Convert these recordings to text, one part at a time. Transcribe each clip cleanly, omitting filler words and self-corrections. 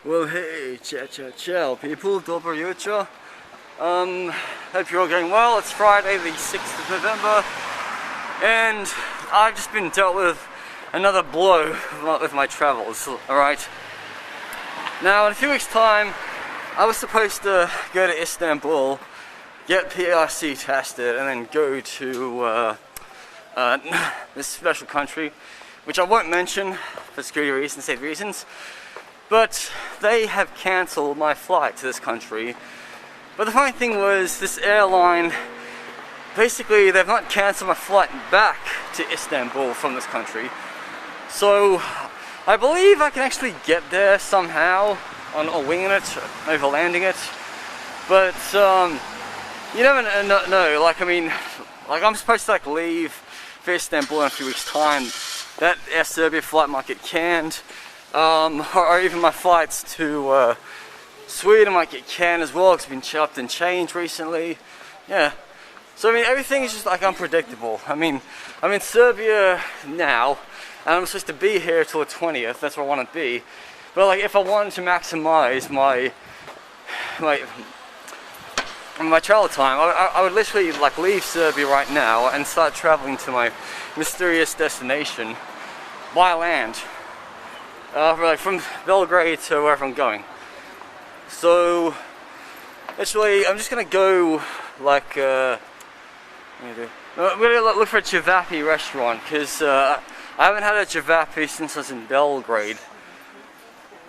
Well, hey, ciao people, dobro jutro. Hope you're all going well. It's Friday the 6th of November, and I've just been dealt with another blow with my travels, alright? Now, in a few weeks' time, I was supposed to go to Istanbul, get PRC tested, and then go to this special country, which I won't mention for security reasons, safe reasons. But they have cancelled my flight to this country. But the funny thing was, this airline, basically they've not cancelled my flight back to Istanbul from this country. So I believe I can actually get there somehow, or winging it, maybe landing it. But you never know. Like, I mean, like, I'm supposed to leave for Istanbul in a few weeks' time. That Air Serbia flight might get canned. Or even my flights to Sweden might get canned as well, because it's been chopped and changed recently. Yeah. So I mean, everything is just unpredictable. I mean, I'm in Serbia now, and I'm supposed to be here till the 20th. That's where I want to be. But if I wanted to maximize my travel time, I would literally leave Serbia right now and start traveling to my mysterious destination by land. From Belgrade to wherever I'm going. So, literally, I'm just gonna go, I'm gonna look for a cevapi restaurant, because I haven't had a cevapi since I was in Belgrade.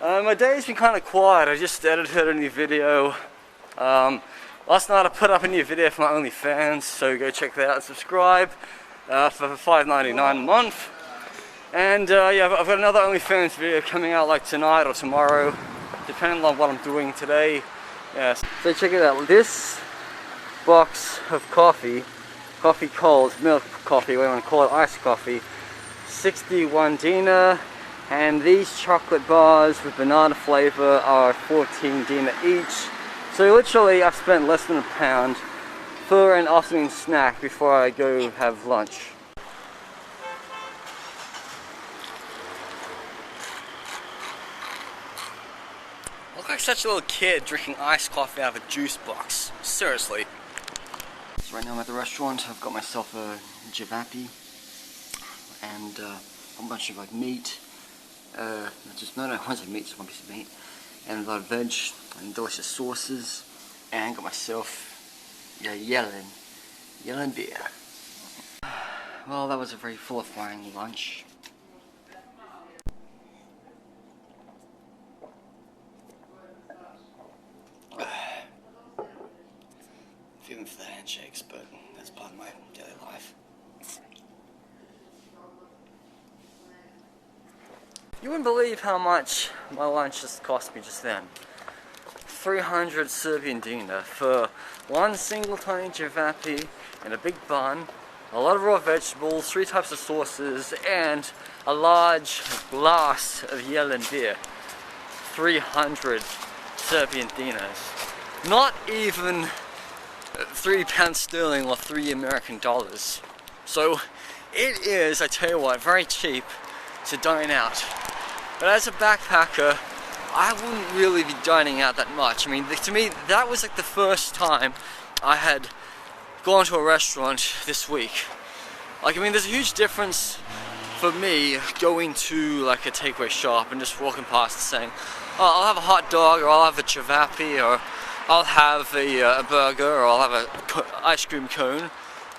My day's been kind of quiet. I just edited a new video. Last night I put up a new video for my OnlyFans, so go check that out and subscribe for $5.99 a month. And yeah, I've got another OnlyFans video coming out tonight or tomorrow, depending on what I'm doing today. Yes. So check it out. This box of coffee cold, milk coffee, whatever you want to call it, iced coffee, 61 dinar, and these chocolate bars with banana flavor are 14 dinar each. So literally, I've spent less than £1 for an afternoon snack before I go have lunch. I look like such a little kid drinking iced coffee out of a juice box. Seriously. So right now I'm at the restaurant. I've got myself a cevapi and a bunch of meat. No, one's meat, just one piece of meat, and a lot of veg and delicious sauces. And got myself yellen beer. Well, that was a very full-of-flying lunch. Feeling for the handshakes, but that's part of my daily life. You wouldn't believe how much my lunch just cost me just then. 300 Serbian dinar for one single tiny cevapi and a big bun, a lot of raw vegetables, 3 types of sauces, and a large glass of yellen beer. 300 Serbian dinars. Not even £3 sterling or $3 American. So it is, I tell you what, very cheap to dine out. But as a backpacker, I wouldn't really be dining out that much. I mean, to me, that was the first time I had gone to a restaurant this week. I mean, there's a huge difference for me going to a takeaway shop and just walking past and saying, oh, I'll have a hot dog, or I'll have a cevapi, or I'll have a burger, or I'll have a ice cream cone.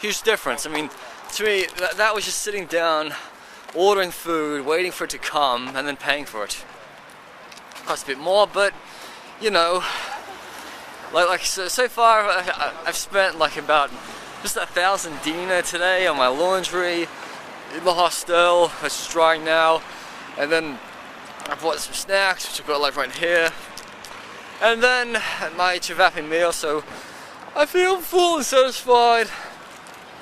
Huge difference. I mean, to me, that was just sitting down, ordering food, waiting for it to come, and then paying for it. Cost a bit more, but you know, so far I've spent about just 1,000 dinar today on my laundry in the hostel, which is drying now, and then I bought some snacks, which I've got right here, and then my cevapi meal. So I feel full and satisfied,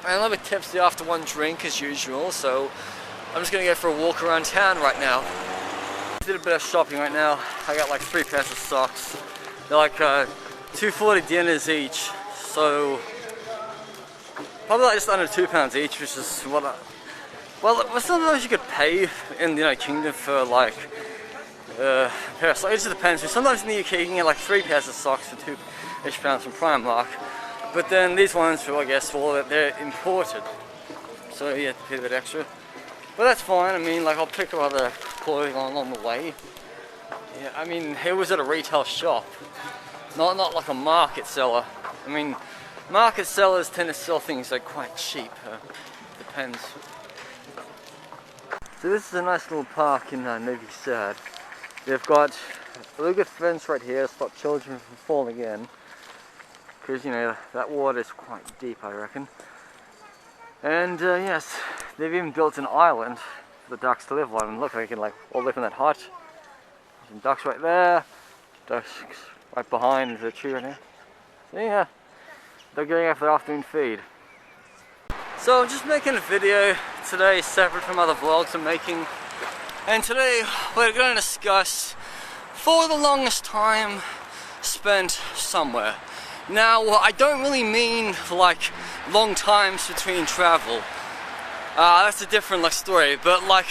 and a little bit tipsy after one drink as usual. So I'm just gonna go for a walk around town right now. Did a bit of shopping right now. I got 3 pairs of socks. They're 240 dinars each, so probably just under £2 each, which is what well, sometimes you could pay in the United Kingdom for pair of socks. It just depends. Sometimes in the UK you can get like 3 pairs of socks for £2 from Primark, but then these ones, I guess, well, they're imported, so you have to pay a bit extra. But that's fine. I mean, like, I'll pick up other clothing along the way. Yeah, I mean, it was at a retail shop, not like a market seller. I mean, market sellers tend to sell things like quite cheap. Depends. So this is a nice little park in Novi Sad. They've got a little good fence right here to stop children from falling in, because you know that water is quite deep, I reckon. And yes, they've even built an island for the ducks to live on. And look, they can like all live in that hut. There's some ducks right there, ducks right behind the tree right here. So yeah, they're going out for their afternoon feed. So I'm just making a video today separate from other vlogs I'm making, and today we're going to discuss for the longest time spent somewhere. Now I don't really mean like long times between travel, that's a different like story, but like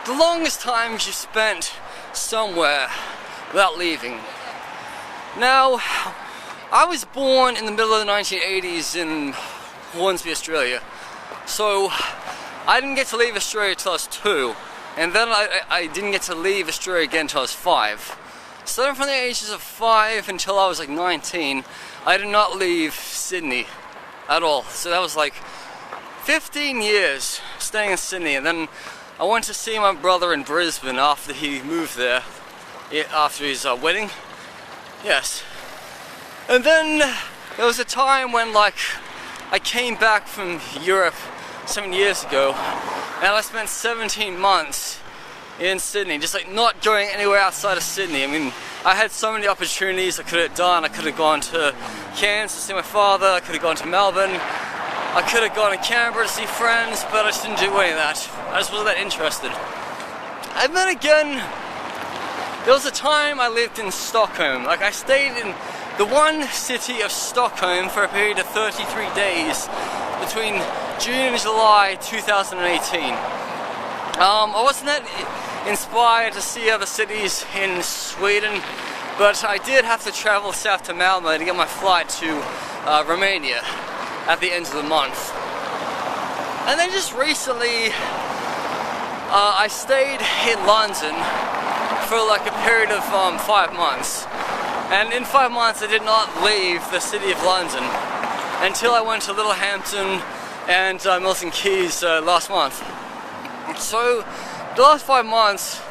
the longest times you spent somewhere without leaving. Now I was born in the middle of the 1980s in Hornsby, Australia. So I didn't get to leave Australia till I was 2, and then I didn't get to leave Australia again till I was 5. So then from the ages of 5 until I was like 19, I did not leave Sydney at all. So that was like 15 years staying in Sydney, and then I went to see my brother in Brisbane after he moved there, after his wedding. Yes. And then there was a time when like I came back from Europe 7 years ago, and I spent 17 months in Sydney, just like not going anywhere outside of Sydney. I mean, I had so many opportunities I could have done. I could have gone to Cairns to see my father, I could have gone to Melbourne, I could have gone to Canberra to see friends, but I just didn't do any of that. I just wasn't that interested. And then again, there was a time I lived in Stockholm. Like, I stayed in the one city of Stockholm for a period of 33 days between June and July 2018. I wasn't that inspired to see other cities in Sweden, but I did have to travel south to Malmö to get my flight to Romania at the end of the month. And then just recently I stayed in London for like a period of 5 months. And in 5 months I did not leave the city of London until I went to Littlehampton and Milton Keynes last month. So the last 5 months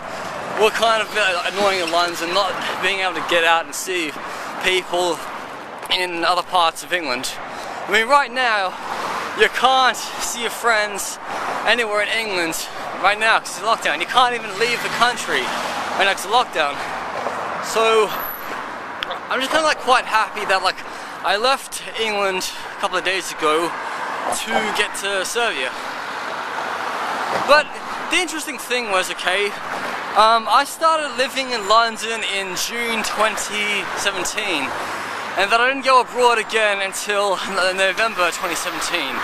were kind of annoying in London, not being able to get out and see people in other parts of England. I mean, right now you can't see your friends anywhere in England right now because it's lockdown. You can't even leave the country right now because of lockdown. So I'm just kind of like quite happy that like I left England a couple of days ago to get to Serbia. But the interesting thing was, okay, I started living in London in June 2017, and then I didn't go abroad again until November 2017.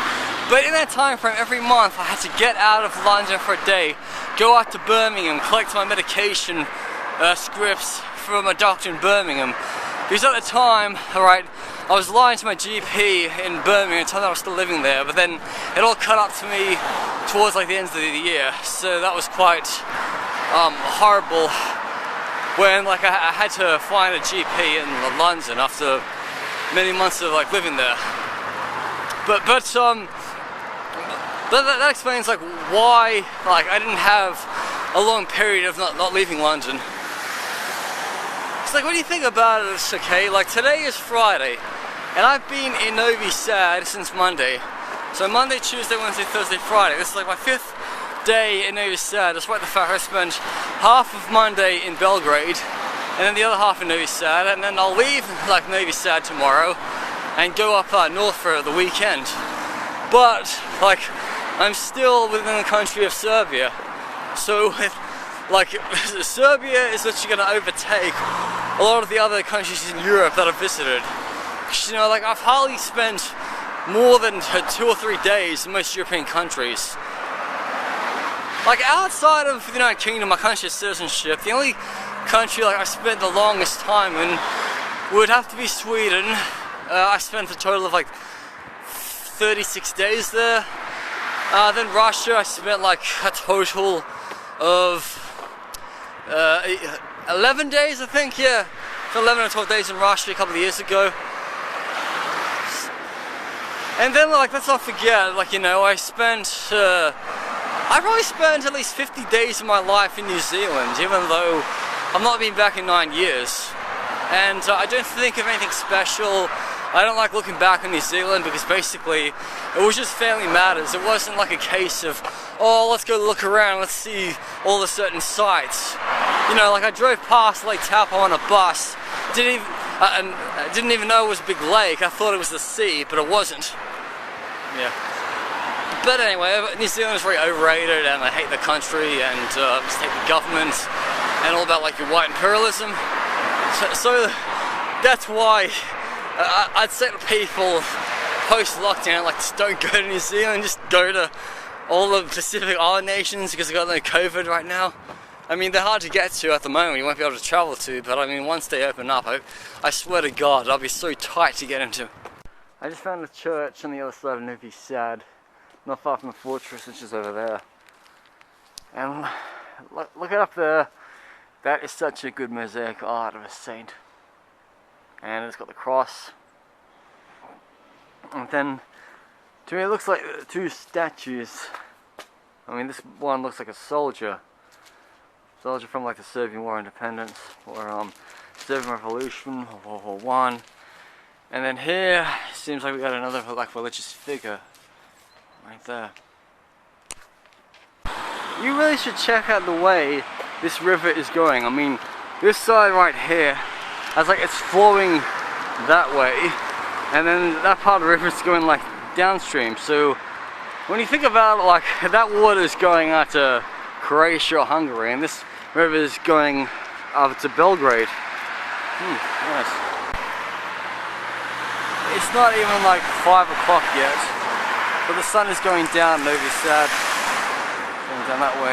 But in that time frame, every month I had to get out of London for a day, go out to Birmingham, collect my medication scripts from a doctor in Birmingham. Because at the time, alright, I was lying to my GP in Birmingham and told them I was still living there, but then it all cut up to me towards like the end of the year, so that was quite horrible when like I had to find a GP in London after many months of like living there. But that explains like why like I didn't have a long period of not leaving London. It's like, when you think about it, it's okay, like today is Friday, and I've been in Novi Sad since Monday. So Monday, Tuesday, Wednesday, Thursday, Friday. This is like my 5th day in Novi Sad, despite the fact I spent half of Monday in Belgrade, and then the other half in Novi Sad, and then I'll leave like Novi Sad tomorrow, and go up north for the weekend. But, like, I'm still within the country of Serbia. So, like, Serbia is literally going to overtake a lot of the other countries in Europe that I've visited. You know, like, I've hardly spent more than 2 or 3 days in most European countries. Like, outside of the United Kingdom, my country's citizenship, the only country like I spent the longest time in would have to be Sweden. I spent a total of like 36 days there. Then Russia, I spent like a total of 11 days, I think, yeah. So 11 or 12 days in Russia a couple of years ago. And then, like, let's not forget, like, you know, I probably spent at least 50 days of my life in New Zealand, even though I've not been back in 9 years. And I don't think of anything special. I don't like looking back on New Zealand because basically it was just family matters. It wasn't like a case of, oh, let's go look around, let's see all the certain sights. You know, like I drove past Lake Taupo on a bus, didn't even know it was a big lake. I thought it was the sea, but it wasn't. Yeah. But anyway, New Zealand is very overrated, and I hate the country, and I just hate the government, and all about like your white imperialism. So that's why I'd say to people post-lockdown, like, just don't go to New Zealand, just go to all the Pacific Island nations because they've got no COVID right now. I mean, they're hard to get to at the moment, you won't be able to travel to, but I mean, once they open up, I swear to God, I'll be so tight to get into. I just found a church on the other side of Novi Sad, not far from the fortress, which is over there. And look it up there. That is such a good mosaic art of a saint. And it's got the cross. And then, to me, it looks like two statues. I mean, this one looks like a soldier. Soldier from like the Serbian War of Independence, or Serbian Revolution, or World War One. And then here, seems like we got another like religious figure, right there. You really should check out the way this river is going. I mean, this side right here, as like it's flowing that way, and then that part of the river is going like downstream. So when you think about it, like that water is going out to Croatia or Hungary, and this river is going up to Belgrade. Nice. It's not even like 5 o'clock yet, but the sun is going down Novi Sad, going down that way.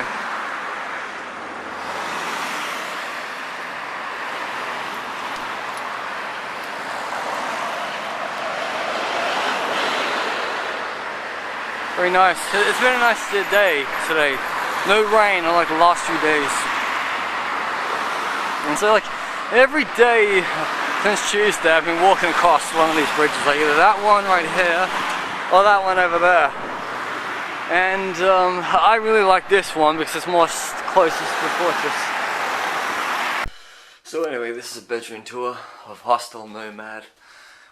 Very nice. It's been a nice day today. No rain unlike the last few days. And so like every day since Tuesday I've been walking across one of these bridges, like either that one right here or that one over there. And I really like this one because it's more closest to the fortress. So anyway, this is a bedroom tour of Hostel Nomad,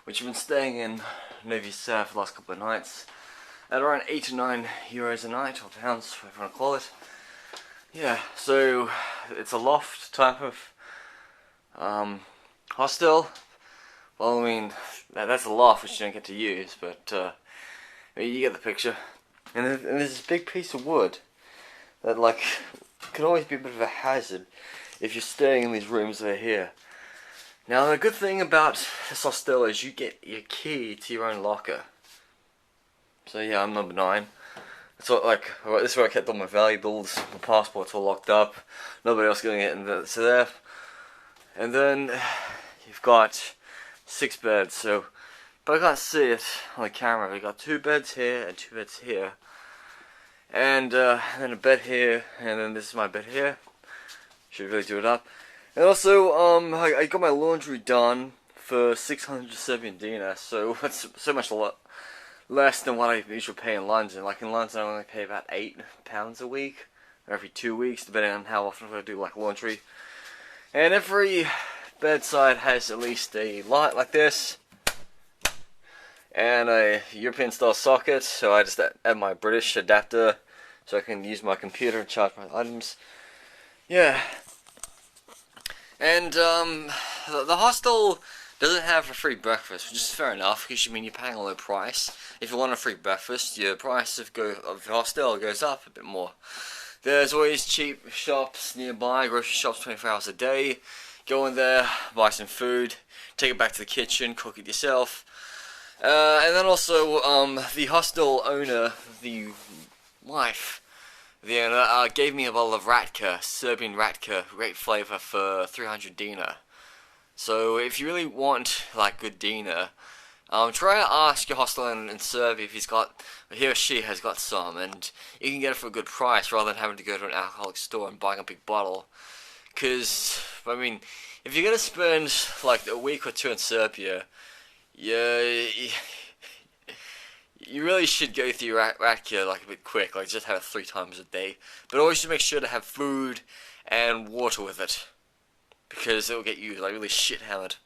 which I've been staying in Novi Sad for the last couple of nights. At around 8 to 9 euros a night, or pounds, whatever you want to call it. Yeah, so it's a loft type of hostel. Well, I mean, that's a loft which you don't get to use, but you get the picture. And there's this big piece of wood that, like, can always be a bit of a hazard if you're staying in these rooms that are here. Now, the good thing about this hostel is you get your key to your own locker. So yeah, I'm number 9. So like, this is where I kept all my valuables, my passport's all locked up. Nobody else going to get into there. And then you've got 6 beds. So, but I can't see it on the camera. We got 2 beds here and 2 beds here, and then a bed here, and then this is my bed here. Should really do it up. And also, I got my laundry done for 600 Serbian dinar. So that's so much a lot less than what I usually pay in London. Like in London I only pay about £8 a week, or every 2 weeks, depending on how often I do like laundry. And every bedside has at least a light like this, and a European style socket, so I just add my British adapter so I can use my computer and charge my items. Yeah. And the hostel doesn't have a free breakfast, which is fair enough, because you mean you're paying a low price. If you want a free breakfast, your price of the hostel goes up a bit more. There's always cheap shops nearby, grocery shops 24 hours a day. Go in there, buy some food, take it back to the kitchen, cook it yourself. And then also, the hostel owner, the wife, The owner gave me a bottle of Ratka, Serbian Ratka, great flavor for 300 dinar. So if you really want like good dinar, try to ask your hostel in Serbia if he or she has got some, and you can get it for a good price rather than having to go to an alcoholic store and buying a big bottle. Cause I mean, if you're gonna spend like a week or two in Serbia, you really should go through Rakia like a bit quick, like just have it 3 times a day. But always just make sure to have food and water with it, because it will get you like really shit hammered.